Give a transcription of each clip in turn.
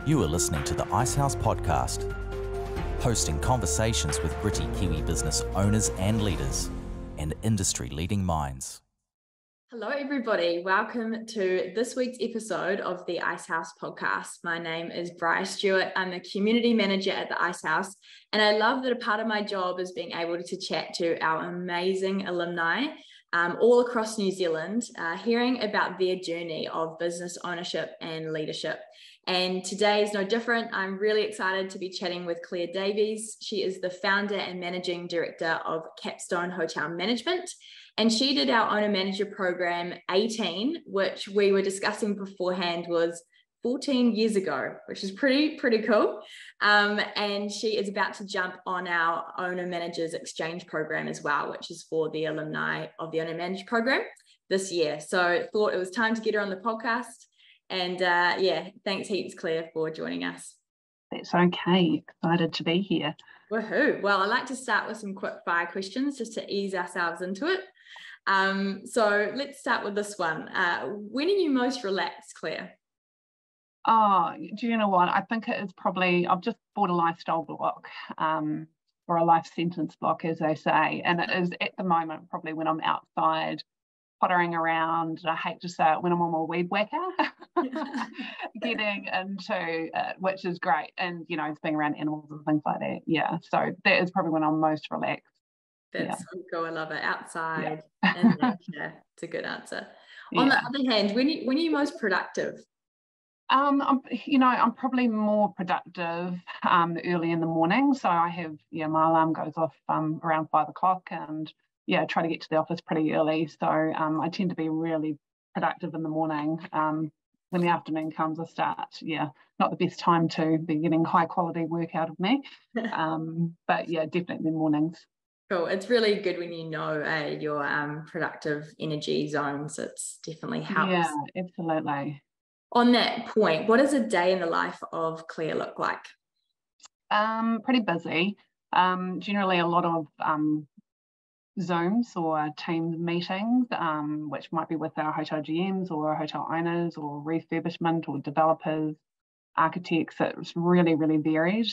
You are listening to the Icehouse Podcast, hosting conversations with gritty Kiwi business owners and leaders and industry-leading minds. Hello, everybody. Welcome to this week's episode of the Icehouse Podcast. My name is Bryar Stewart. I'm the community manager at the Icehouse, and I love that a part of my job is being able to chat to our amazing alumni all across New Zealand, hearing about their journey of business ownership and leadership. And today is no different. I'm really excited to be chatting with Clare Davies. She is the founder and managing director of Capstone Hotel Management. And she did our owner manager program 18, which we were discussing beforehand was 14 years ago, which is pretty cool. And she is about to jump on our owner managers exchange program as well, which is for the alumni of the owner manager program this year. So thought it was time to get her on the podcast. And thanks heaps, Clare, for joining us. That's okay. Excited to be here. Woohoo. Well, I'd like to start with some quick fire questions just to ease ourselves into it. So let's start with this one. When are you most relaxed, Clare? Oh, do you know what? I think it is probably, I've just bought a lifestyle block, or a life sentence block, as they say. And it is at the moment probably when I'm outside pottering around. I hate to say it, when I'm on my weed whacker, getting into it, which is great. And, you know, it's being around animals and things like that. Yeah. So that is probably when I'm most relaxed. That's so cool. I love it. Outside and nature. It's a good answer. On the other hand, when are you most productive? I'm probably more productive early in the morning. So I have, my alarm goes off around 5 o'clock and try to get to the office pretty early. So I tend to be really productive in the morning. When the afternoon comes, I start, not the best time to be getting high quality work out of me. But definitely mornings. Cool. It's really good when you know your productive energy zones. It's definitely helps. Yeah, absolutely. On that point, what does a day in the life of Clare look like? Pretty busy. Generally a lot of Zooms or Teams meetings, which might be with our hotel GMs or hotel owners or refurbishment or developers, architects. It's really, really varied.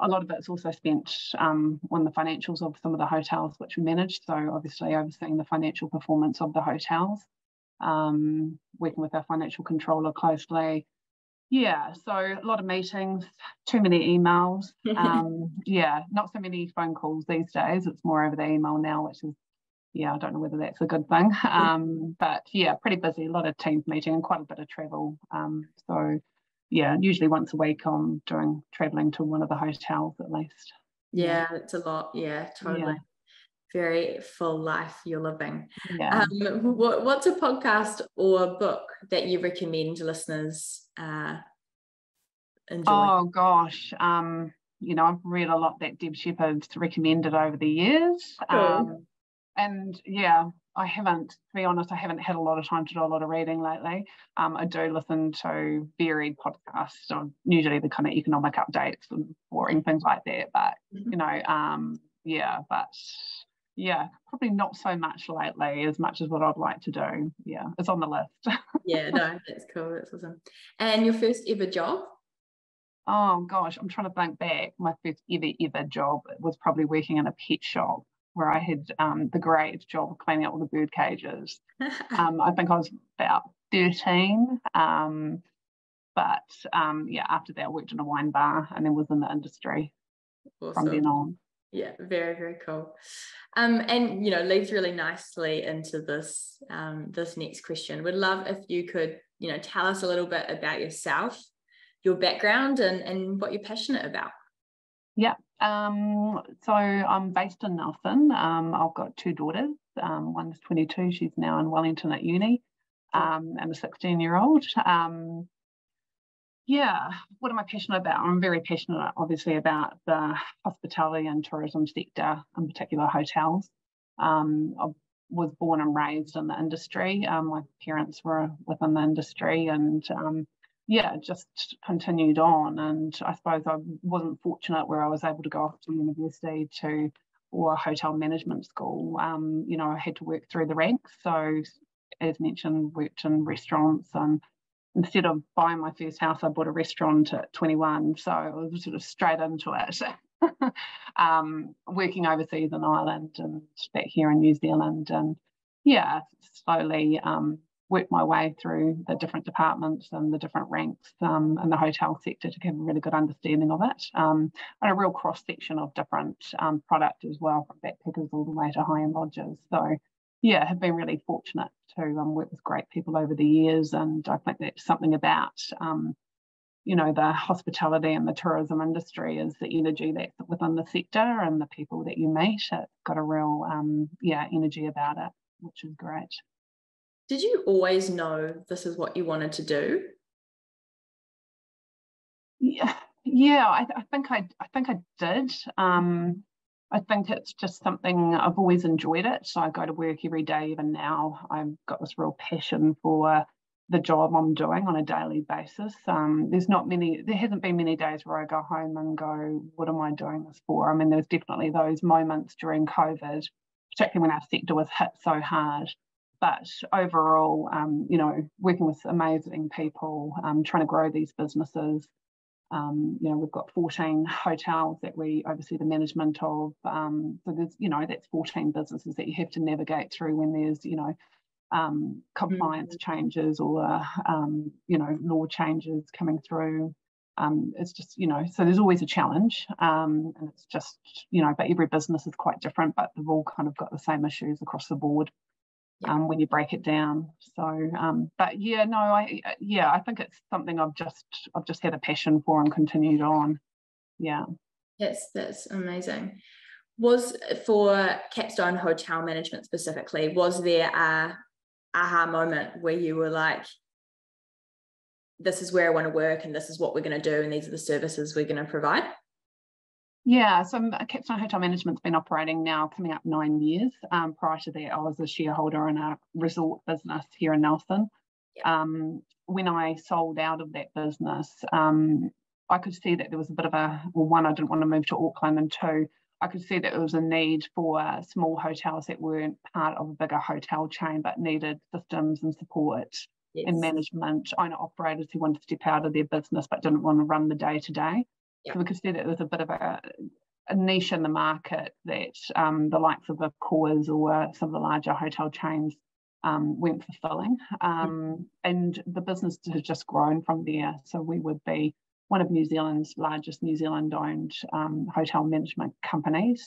A lot of it's also spent on the financials of some of the hotels which we manage. So obviously overseeing the financial performance of the hotels, working with our financial controller closely. So a lot of meetings, too many emails. Not so many phone calls these days. It's more over the email now, which is, I don't know whether that's a good thing. But pretty busy, a lot of Teams meeting and quite a bit of travel. Usually once a week I'm traveling to one of the hotels at least. It's a lot. Totally. Very full life you're living. What's a podcast or book that you recommend listeners enjoy? Oh gosh, I've read a lot that Deb Shepherd's recommended over the years. Cool. I haven't, to be honest, I haven't had a lot of time to do a lot of reading lately. I do listen to varied podcasts, so usually the kind of economic updates and boring things like that. But probably not so much lately, as much as what I'd like to do. It's on the list. That's cool. That's awesome. And your first ever job? Oh gosh, I'm trying to think back. My first ever job was probably working in a pet shop, where I had the great job of cleaning up all the bird cages. I think I was about 13. After that I worked in a wine bar and then was in the industry from then on. Very, very cool. And leads really nicely into this this next question. Would love if you could tell us a little bit about yourself, your background, and what you're passionate about. So I'm based in Nelson. I've got 2 daughters. One's 22, she's now in Wellington at uni, and a 16-year-old. What am I passionate about? I'm very passionate, obviously, about the hospitality and tourism sector, in particular hotels. I was born and raised in the industry. My parents were within the industry and just continued on. And I suppose I wasn't fortunate where I was able to go off to university or hotel management school. I had to work through the ranks. So as mentioned, worked in restaurants and instead of buying my first house, I bought a restaurant at 21. So I was sort of straight into it. Working overseas in Ireland and back here in New Zealand, and slowly worked my way through the different departments and the different ranks in the hotel sector to get a really good understanding of it, and a real cross section of different product as well, from backpackers all the way to high-end lodges. So have been really fortunate to work with great people over the years, and I think that's something about the hospitality and the tourism industry is the energy that's within the sector and the people that you meet. It's got a real energy about it, which is great. Did you always know this is what you wanted to do? I think I did. I think it's just something I've always enjoyed it. So I go to work every day, even now. I've got this real passion for the job I'm doing on a daily basis. There hasn't been many days where I go home and go, what am I doing this for? I mean, there's definitely those moments during COVID, particularly when our sector was hit so hard. But overall, working with amazing people, trying to grow these businesses. We've got 14 hotels that we oversee the management of. So there's, that's 14 businesses that you have to navigate through when there's, compliance changes or, law changes coming through. It's just, so there's always a challenge. And it's just, but every business is quite different, but they've all kind of got the same issues across the board. When you break it down. So, I think it's something I've just had a passion for and continued on. Yeah. Yes, that's amazing. Was for Capstone Hotel Management specifically, was there a aha moment where you were like, this is where I want to work and this is what we're going to do and these are the services we're going to provide? Yeah, so Capstone Hotel Management's been operating now coming up 9 years. Prior to that, I was a shareholder in a resort business here in Nelson. When I sold out of that business, I could see that there was a bit of one, I didn't want to move to Auckland, and two, I could see that there was a need for small hotels that weren't part of a bigger hotel chain but needed systems and support and management, owner-operators who wanted to step out of their business but didn't want to run the day-to-day. So we could see that there was a bit of a niche in the market that the likes of the Coors or some of the larger hotel chains weren't fulfilling. And the business has just grown from there. So we would be one of New Zealand's largest New Zealand-owned hotel management companies.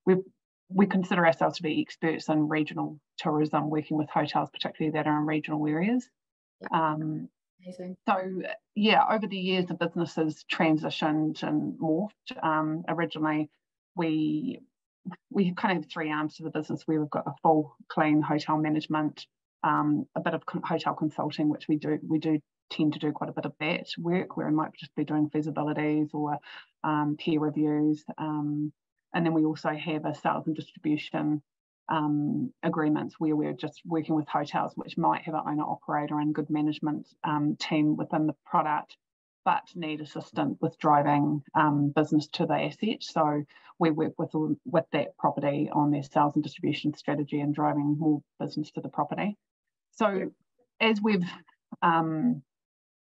We consider ourselves to be experts in regional tourism, working with hotels, particularly that are in regional areas. Amazing. So, over the years, the business has transitioned and morphed. Originally, we kind of have three arms to the business where we've got a full, clean hotel management, a bit of hotel consulting, which we do tend to do quite a bit of that work, where we might just be doing feasibilities or peer reviews. And then we also have a sales and distribution agreements where we're just working with hotels which might have an owner-operator and good management team within the product, but need assistance with driving business to the asset. So we work with that property on their sales and distribution strategy and driving more business to the property. So as we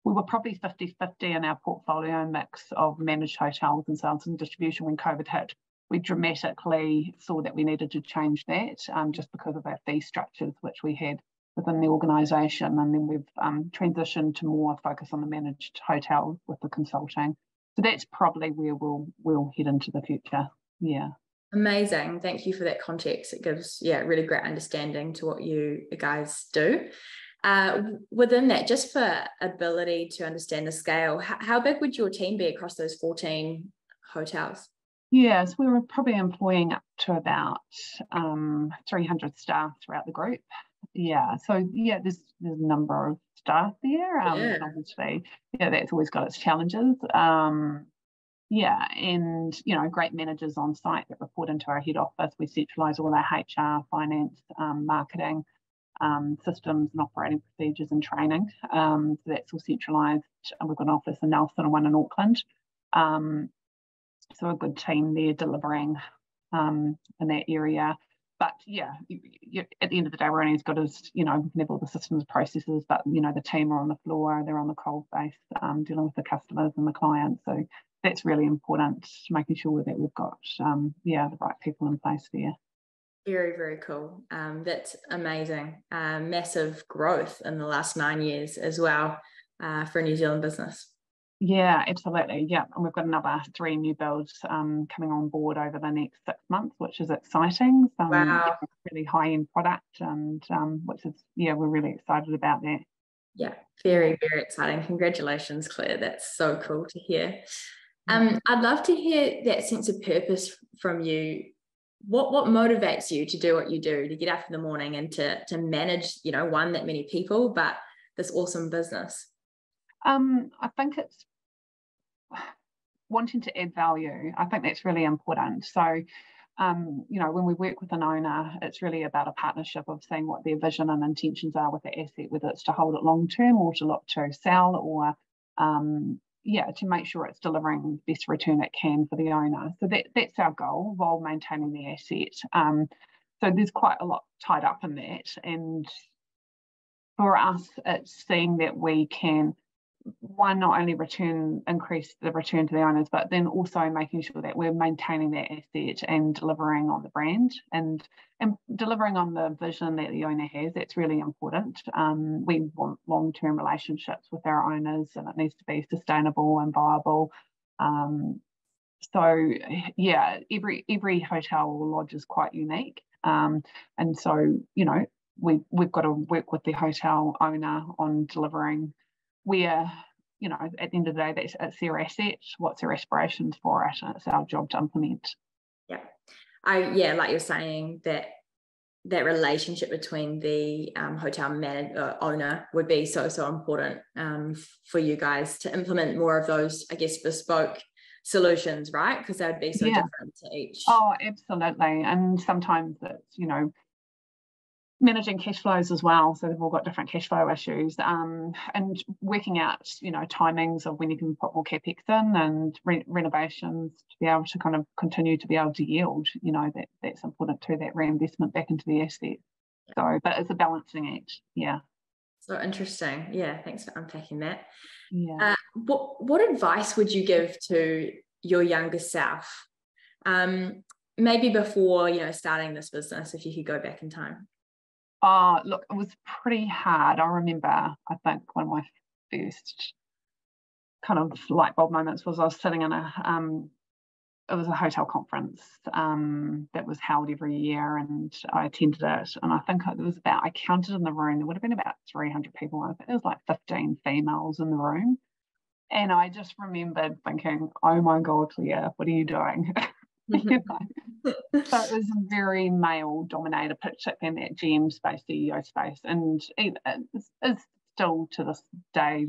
were probably 50-50 in our portfolio mix of managed hotels and sales and distribution when COVID hit. We dramatically saw that we needed to change that just because of our fee structures, which we had within the organisation. And then we've transitioned to more focus on the managed hotels with the consulting. So that's probably where we'll head into the future. Yeah. Amazing. Thank you for that context. It gives, really great understanding to what you guys do. Within that, just for ability to understand the scale, how big would your team be across those 14 hotels? Yes, we were probably employing up to about 300 staff throughout the group. So there's a number of staff there. And obviously, that's always got its challenges. And great managers on site that report into our head office. We centralise all our HR, finance, marketing, systems and operating procedures and training. So that's all centralised. We've got an office in Nelson and one in Auckland. So a good team there delivering in that area. but yeah, at the end of the day, we're only as good as, we can have all the systems, processes, but, the team are on the floor, they're on the cold face, dealing with the customers and the clients. So that's really important, making sure that we've got, the right people in place there. Very, very cool. That's amazing. Massive growth in the last 9 years as well for a New Zealand business. Yeah, absolutely. Yeah, and we've got another 3 new builds coming on board over the next 6 months, which is exciting. Wow. Really high-end product, and which is, we're really excited about that. Yeah, very, very exciting. Congratulations, Claire. That's so cool to hear. I'd love to hear that sense of purpose from you. What motivates you to do what you do, to get up in the morning and to manage, one, that many people, but this awesome business? I think it's wanting to add value. I think that's really important. So, when we work with an owner, it's really about a partnership of seeing what their vision and intentions are with the asset, whether it's to hold it long term or to look to sell, or to make sure it's delivering the best return it can for the owner. So that's our goal, while maintaining the asset. So there's quite a lot tied up in that, and for us, it's seeing that we can, one, not only increase the return to the owners, but then also making sure that we're maintaining that asset and delivering on the brand and delivering on the vision that the owner has. That's really important. We want long-term relationships with our owners, and it needs to be sustainable and viable. So yeah, every hotel or lodge is quite unique, and so we've got to work with the hotel owner on delivering where, at the end of the day, it's their asset, what's their aspirations for it, and it's our job to implement. Yeah. Like you're saying, that relationship between the hotel owner would be so important for you guys to implement more of those, I guess, bespoke solutions, right? Because they would be so different to each. Oh, absolutely. And sometimes it's, managing cash flows as well. So they've all got different cash flow issues, and working out, timings of when you can put more capex in and renovations to be able to kind of continue to be able to yield. That's important too, that reinvestment back into the asset. So, but it's a balancing act. Yeah. So interesting. Yeah. Thanks for unpacking that. Yeah. What advice would you give to your younger self? Maybe before, starting this business, if you could go back in time. Look, it was pretty hard. I remember, I think one of my first kind of light bulb moments was I was sitting in it was a hotel conference that was held every year, and I attended it, and I think I counted in the room, there would have been about 300 people. I think there was like 15 females in the room, and I just remembered thinking, oh my God, Claire, what are you doing? So it was a very male dominated, particularly in that GM space, CEO space, and it's still to this day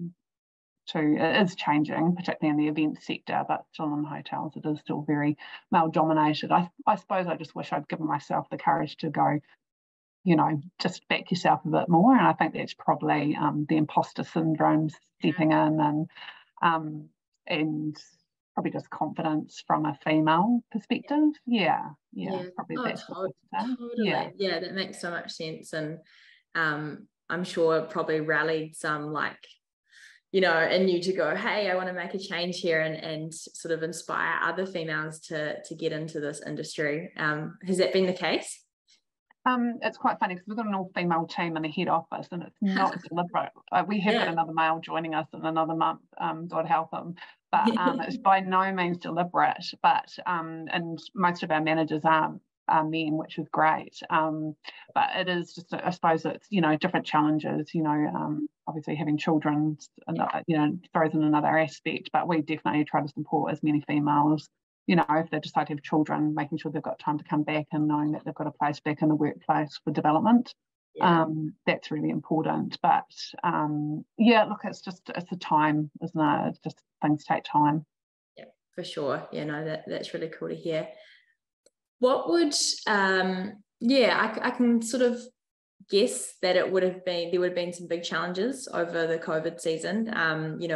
too, it is changing, particularly in the event sector, but still in hotels it is still very male dominated. I suppose I just wish I'd given myself the courage to go, just back yourself a bit more, and I think that's probably the imposter syndrome stepping in, and probably just confidence from a female perspective. Yeah. Probably that's totally. Yeah, that makes so much sense, and I'm sure it probably rallied some, in you to go, hey, I want to make a change here, and sort of inspire other females to get into this industry. Has that been the case? It's quite funny because we've got an all-female team in the head office, and it's not deliberate. We have got another male joining us in another month, God help him, but it's by no means deliberate, but and most of our managers are men, which is great, but it is just, I suppose it's, different challenges, obviously having children, throws in another aspect, but we definitely try to support as many females, if they decide to have children, making sure they've got time to come back and knowing that they've got a place back in the workplace for development. That's really important. But look, it's a time, isn't it? It's just, things take time. Yeah, for sure. That's really cool to hear. What would I can sort of guess that there would have been some big challenges over the COVID season,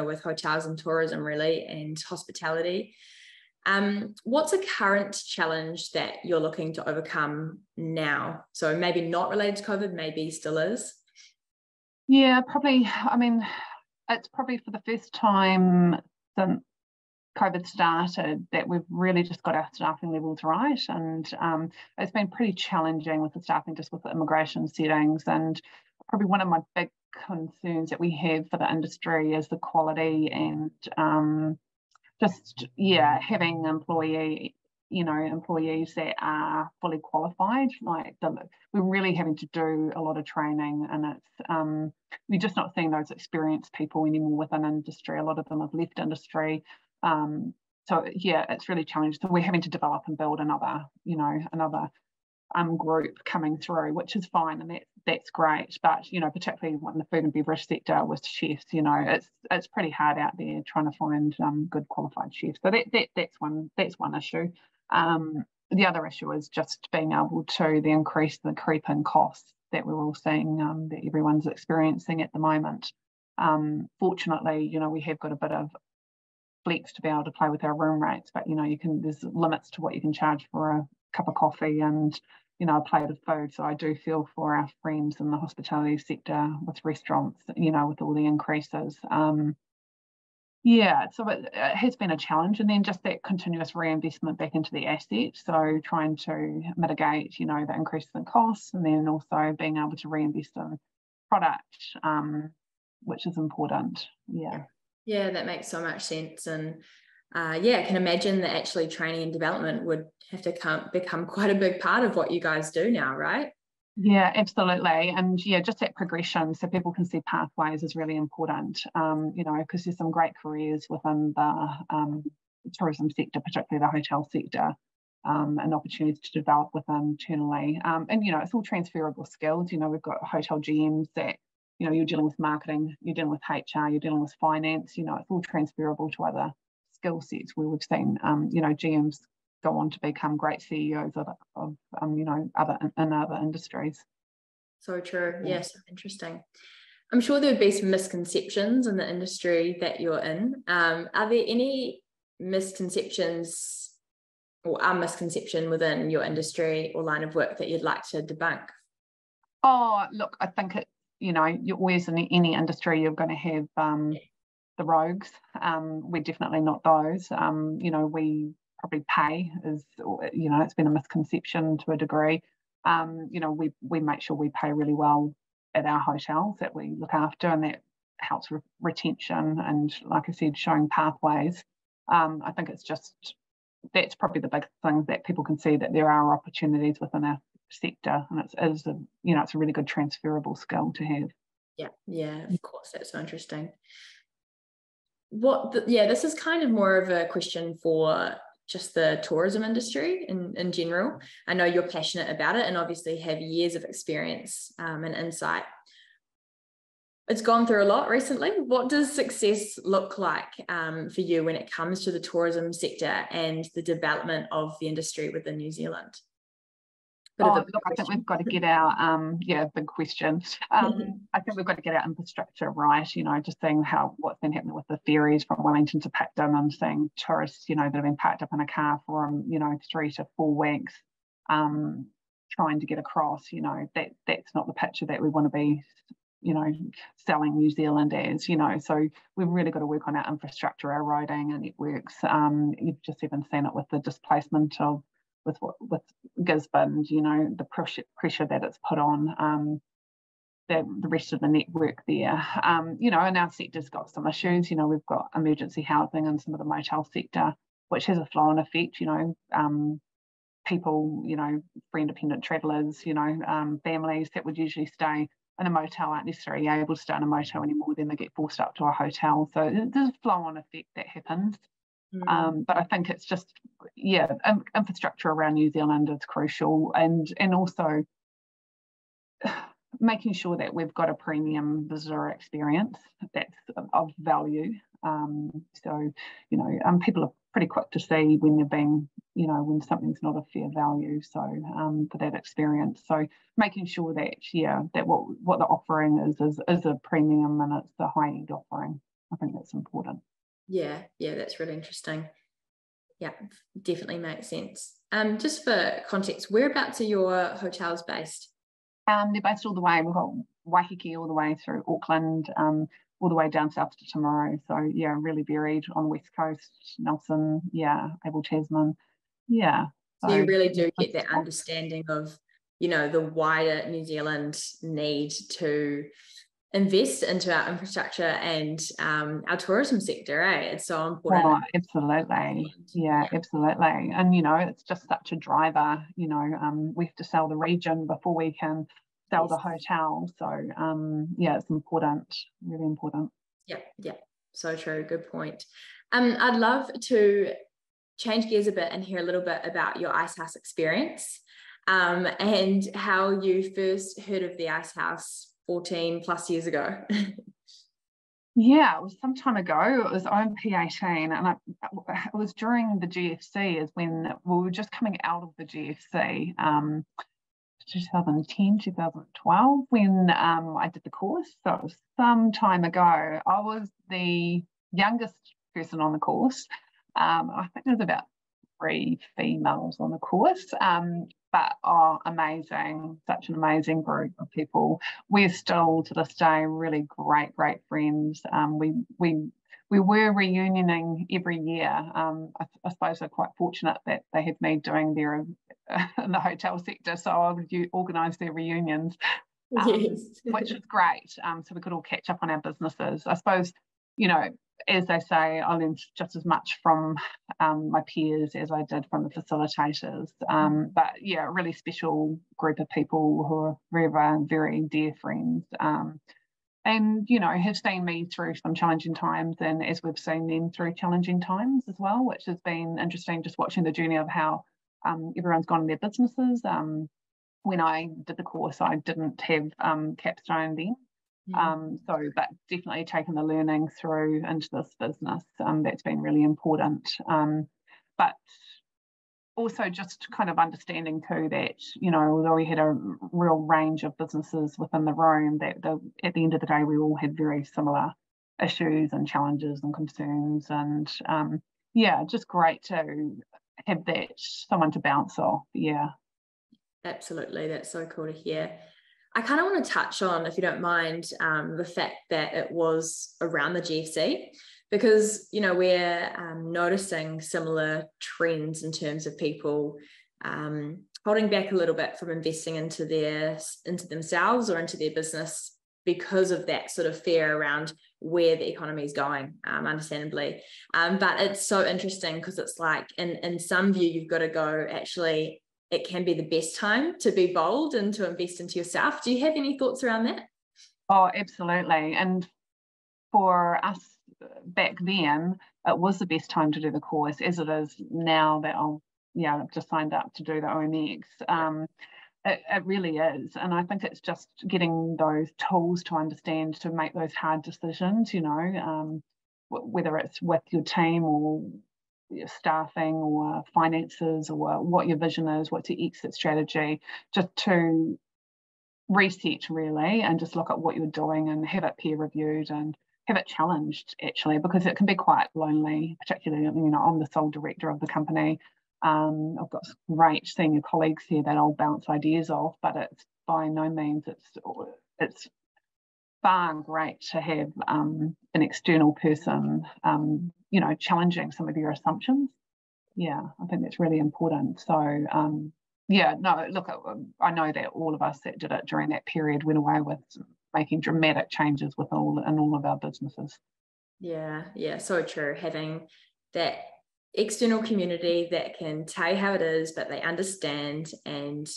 with hotels and tourism really, and hospitality. What's a current challenge that you're looking to overcome now? So maybe not related to COVID, maybe still is. Yeah, probably. I mean, it's probably for the first time since COVID started that we've really just got our staffing levels right, and it's been pretty challenging with the staffing, just with the immigration settings. And probably one of my big concerns that we have for the industry is the quality and having employees that are fully qualified. We're really having to do a lot of training, and it's we're just not seeing those experienced people anymore within industry. A lot of them have left industry. It's really challenging. So we're having to develop and build another group coming through, which is fine, and that's great. But particularly in the food and beverage sector with chefs, it's pretty hard out there trying to find good qualified chefs. So that's one issue. The other issue is just being able to increase the creep in costs that we're all seeing, that everyone's experiencing at the moment. Fortunately, we have got a bit of flex to be able to play with our room rates, but there's limits to what you can charge for a cup of coffee and a plate of food. So I do feel for our friends in the hospitality sector with restaurants, with all the increases. So it has been a challenge, and then just that continuous reinvestment back into the asset. So trying to mitigate, the increase in costs, and then also being able to reinvest in product, which is important. Yeah, that makes so much sense. And I can imagine that actually training and development would have to become quite a big part of what you guys do now, right? Yeah, absolutely. And just that progression so people can see pathways is really important, because there's some great careers within the tourism sector, particularly the hotel sector, and opportunities to develop within internally. It's all transferable skills. We've got hotel GMs that, you're dealing with marketing, you're dealing with HR, you're dealing with finance, it's all transferable to other skill sets where we've seen, GMs go on to become great CEOs of other industries. So true. Yes, interesting. I'm sure there would be some misconceptions in the industry that you're in. Are there any misconceptions or a misconception within your industry or line of work that you'd like to debunk? Oh, look, I think you're always in any industry, you're going to have the rogues. We're definitely not those. We probably pay is, it's been a misconception to a degree. We make sure we pay really well at our hotels that we look after, and that helps with retention and, like I said, showing pathways. I think that's probably the big thing, that people can see that there are opportunities within our sector, and it's a really good transferable skill to have. Yeah, of course. That's so interesting. This is kind of more of a question for just the tourism industry in general. I know you're passionate about it and obviously have years of experience and insight. It's gone through a lot recently. What does success look like for you when it comes to the tourism sector and the development of the industry within New Zealand? I think we've got to get our big question. I think we've got to get our infrastructure right. Just seeing what's been happening with the ferries from Wellington to Picton, and seeing tourists, that have been packed up in a car for 3 to 4 weeks, trying to get across. That's not the picture that we want to be, selling New Zealand as. So we've really got to work on our infrastructure, our roading, and networks. You've just even seen it with the displacement of. With Gisborne, the pressure that it's put on the rest of the network there. And our sector's got some issues. We've got emergency housing and some of the motel sector, which has a flow-on effect. People, for independent travellers, families that would usually stay in a motel aren't necessarily able to stay in a motel anymore. Then they get forced up to a hotel. So there's a flow-on effect that happens. But I think it's just, infrastructure around New Zealand is crucial, and also making sure that we've got a premium visitor experience that's of value. People are pretty quick to see when they're being, when something's not a fair value. So for that experience, so making sure that that what the offering is a premium, and it's a high-end offering. I think that's important. Yeah, that's really interesting. Yeah, definitely makes sense. Just for context, whereabouts are your hotels based? They're based all the way. We've got Waiheke all the way through Auckland, all the way down south to Timaru. So yeah, really varied on the west coast, Nelson, Abel Tasman, So you really do get that understanding of, the wider New Zealand need to invest into our infrastructure and our tourism sector, It's so important. Oh, absolutely. Yeah, absolutely. And, it's just such a driver, we have to sell the region before we can sell the hotel. So, it's important, really important. Yeah. So true. Good point. I'd love to change gears a bit and hear a little bit about your Icehouse experience and how you first heard of the Icehouse 14 plus years ago. Yeah, it was some time ago. It was OMP18, and it was during the GFC, is when we were just coming out of the GFC, 2010, 2012, when I did the course. So it was some time ago. I was the youngest person on the course. I think there was about 3 females on the course, but amazing, such an amazing group of people. We're still to this day really great friends. We were reunioning every year. I suppose they're quite fortunate that they had me doing their in the hotel sector, so I would organise their reunions, which is great. So we could all catch up on our businesses. I suppose, as they say, I learned just as much from my peers as I did from the facilitators. But a really special group of people who are very, very dear friends. And, have seen me through some challenging times, and as we've seen them through challenging times as well, which has been interesting, just watching the journey of how everyone's gone in their businesses. When I did the course, I didn't have Capstone then. But definitely taking the learning through into this business, that's been really important. But also just kind of understanding too that, although we had a real range of businesses within the room, that at the end of the day, we all had very similar issues and challenges and concerns. And just great to have that someone to bounce off. Yeah. Absolutely. That's so cool to hear. I kind of want to touch on, if you don't mind, the fact that it was around the GFC, because, we're noticing similar trends in terms of people holding back a little bit from investing into themselves or into their business because of that sort of fear around where the economy is going, understandably. But it's so interesting because it's like in some view, you've got to go, actually, it can be the best time to be bold and to invest into yourself. Do you have any thoughts around that? Oh, absolutely. And for us back then, it was the best time to do the course, as it is now that I've just signed up to do the OMX. It really is. And I think it's just getting those tools to understand, to make those hard decisions, whether it's with your team or your staffing or finances, or what your vision is, what's your exit strategy, just to reset really and just look at what you're doing and have it peer reviewed and have it challenged, actually, because it can be quite lonely, particularly, I'm the sole director of the company. I've got great senior colleagues here that I'll bounce ideas off, but it's by no means, it's far great to have an external person, challenging some of your assumptions. Yeah, I think that's really important. So, I know that all of us that did it during that period went away with making dramatic changes in all of our businesses. Yeah, so true. Having that external community that can tell you how it is, but they understand. And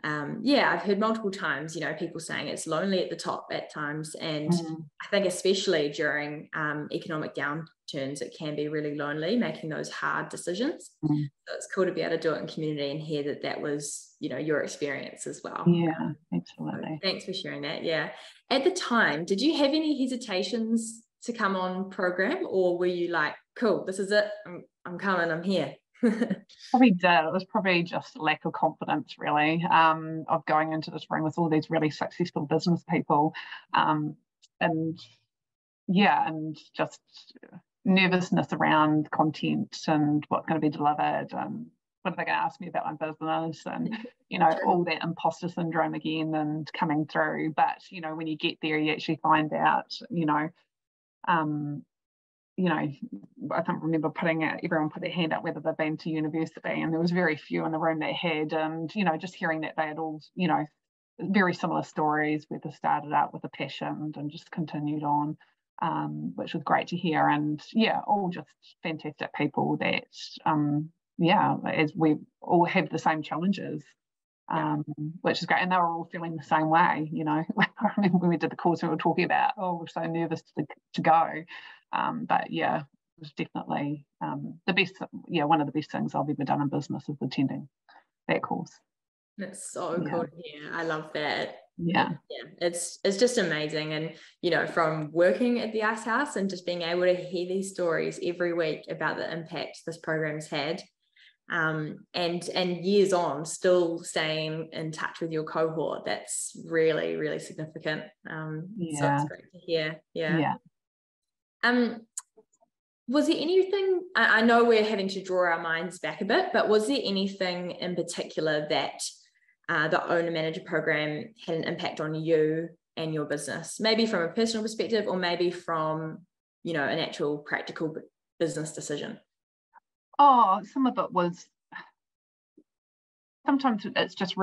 I've heard multiple times, people saying it's lonely at the top at times. And I think especially during economic downturns, it can be really lonely making those hard decisions. So it's cool to be able to do it in community and hear that was, your experience as well. Yeah, absolutely. So thanks for sharing that. Yeah. At the time, did you have any hesitations to come on program, or were you like, cool, this is it, I'm coming, I'm here? Probably did. It was probably just lack of confidence, really, of going into this room with all these really successful business people, and just nervousness around content and what's going to be delivered, and what are they going to ask me about my business, and all that imposter syndrome again and coming through. But when you get there, you actually find out, I can't remember everyone put their hand up whether they've been to university, and there was very few in the room that had, and just hearing that they had all very similar stories where they started out with a passion and just continued on, which was great to hear. And all just fantastic people that as we all have the same challenges, which is great. And they were all feeling the same way. I remember when we did the course, we were talking about, we're so nervous to go. But it was definitely the best. One of the best things I've ever done in business is attending that course. That's so cool to hear. I love that. It's just amazing. And from working at the Icehouse and just being able to hear these stories every week about the impact this program's had, and years on still staying in touch with your cohort, that's really, really significant. So it's great to hear. Was there anything, I know we're having to draw our minds back a bit, but was there anything in particular that the owner manager program had an impact on you and your business, maybe from a personal perspective, or maybe from an actual practical business decision? Some of it was, sometimes it's just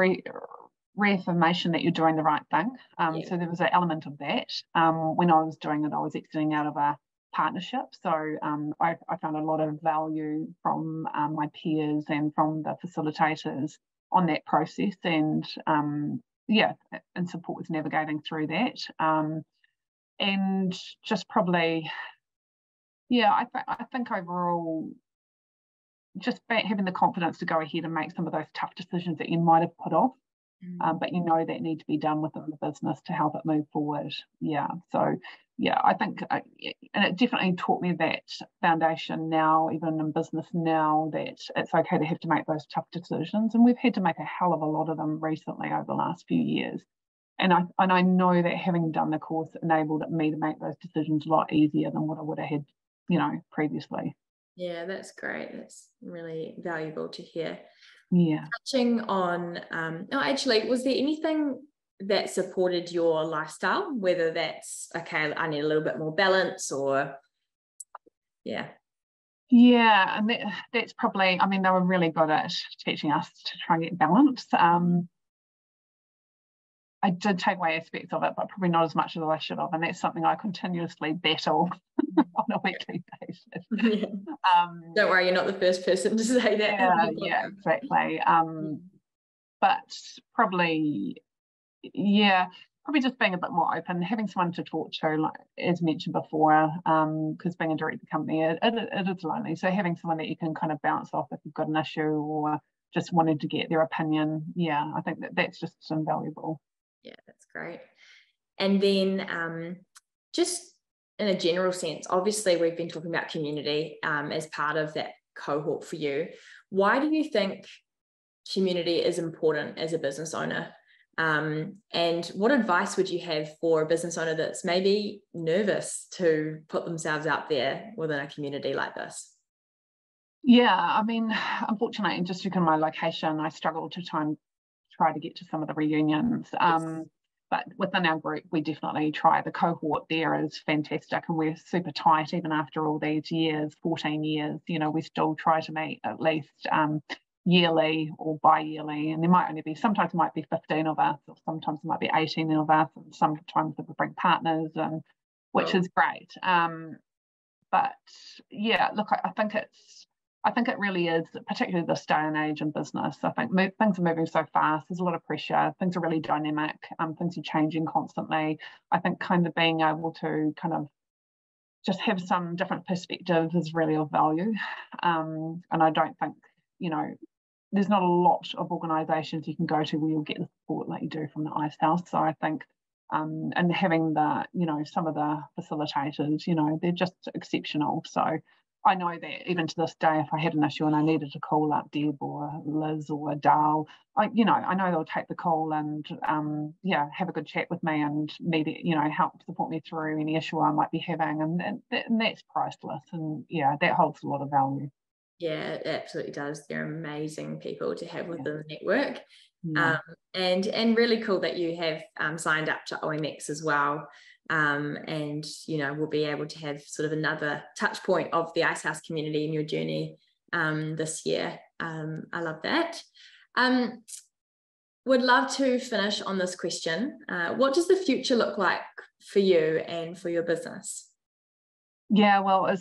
reaffirmation that you're doing the right thing. So there was an element of that. When I was doing it, I was exiting out of a partnership, so I found a lot of value from my peers and from the facilitators on that process, and and support with navigating through that, and just probably I think overall just having the confidence to go ahead and make some of those tough decisions that you might have put off, but that need to be done within the business to help it move forward. I think, and it definitely taught me that foundation now, even in business now, that it's okay to have to make those tough decisions. And we've had to make a hell of a lot of them recently over the last few years. And I know that having done the course enabled me to make those decisions a lot easier than what I would have had, previously. Yeah, that's great. That's really valuable to hear. Yeah. Touching on, was there anything that supported your lifestyle, whether that's I need a little bit more balance, or and that's probably, they were really good at teaching us to try and get balance. I did take away aspects of it, but probably not as much as I should have, and that's something I continuously battle on a weekly basis. Don't worry, you're not the first person to say that. Exactly. But probably just being a bit more open, having someone to talk to, like as mentioned before, because being a director company, it is lonely. So having someone that you can kind of bounce off if you've got an issue or just wanted to get their opinion, I think that's just invaluable. Yeah, that's great. And then just in a general sense, obviously we've been talking about community as part of that cohort for you. Why do you think community is important as a business owner? And what advice would you have for a business owner that's maybe nervous to put themselves out there within a community like this? Unfortunately, just because of my location, I struggle to try to get to some of the reunions. But within our group, we definitely try. The cohort there is fantastic, and we're super tight even after all these years, 14 years. We still try to meet at least yearly or bi-yearly, and there might only be, sometimes it might be 15 of us, or sometimes it might be 18 of us, and sometimes we bring partners, and which is great. But look, I think it really is, particularly this day and age in business. I think things are moving so fast. There's a lot of pressure. Things are really dynamic. Things are changing constantly. I think kind of being able to kind of just have some different perspectives is really of value. And I don't think, there's not a lot of organisations you can go to where you'll get the support like you do from the Icehouse. So I think, and having the, some of the facilitators, they're just exceptional. So I know that even to this day, if I had an issue and I needed to call up Deb or Liz or Dal, I know they'll take the call and have a good chat with me and maybe help support me through any issue I might be having, and that's priceless, and that holds a lot of value. Yeah, it absolutely does. They're amazing people to have within the network. Yeah. And really cool that you have signed up to OMX as well. And we'll be able to have sort of another touch point of the Icehouse community in your journey this year. I love that. Would love to finish on this question. What does the future look like for you and for your business? Yeah, well,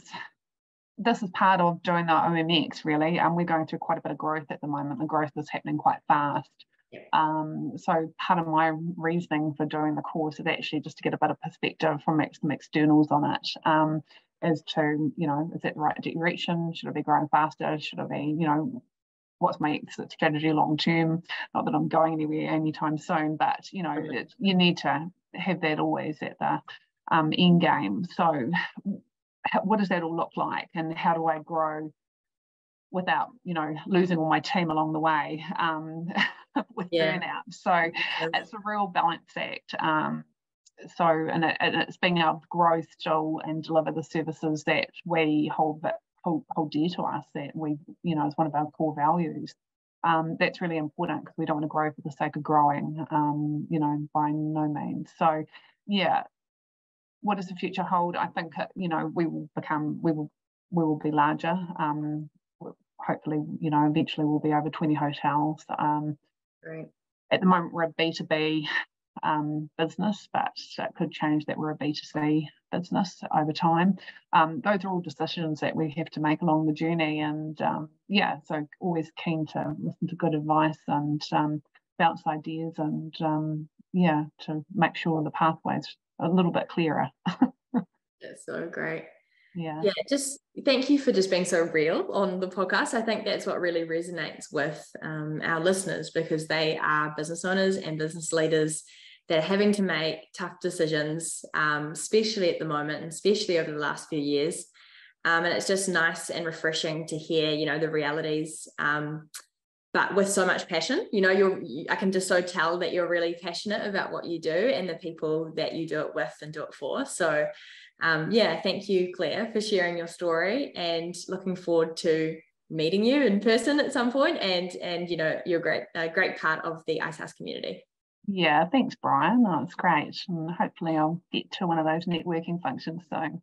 this is part of doing the OMX, really. We're going through quite a bit of growth at the moment. The growth is happening quite fast. So part of my reasoning for doing the course is actually just to get a bit of perspective from some externals on it, as to, is that the right direction? Should it be growing faster? Should it be, what's my exit strategy long term? Not that I'm going anywhere anytime soon, but, you need to have that always at the end game. So what does that all look like, and how do I grow without losing all my team along the way with burnout? So it's a real balance act. It's being able to grow still and deliver the services that we hold dear to us, that we is one of our core values. That's really important, because we don't want to grow for the sake of growing, by no means. So what does the future hold? I think we will be larger. Hopefully, eventually we'll be over 20 hotels. Great. At the moment, we're a B2B business, but that could change, that we're a B2C business over time. Those are all decisions that we have to make along the journey, and so always keen to listen to good advice and bounce ideas, and to make sure the pathway's a little bit clearer. That's so great. Yeah, just thank you for just being so real on the podcast. I think that's what really resonates with our listeners, because they are business owners and business leaders that are having to make tough decisions, especially at the moment, and especially over the last few years. And it's just nice and refreshing to hear, the realities, but with so much passion. I can just so tell that you're really passionate about what you do and the people that you do it with and do it for. So thank you, Claire, for sharing your story, and looking forward to meeting you in person at some point. And you're a great part of the Icehouse community. Yeah, thanks, Brian. It's great, and hopefully I'll get to one of those networking functions soon.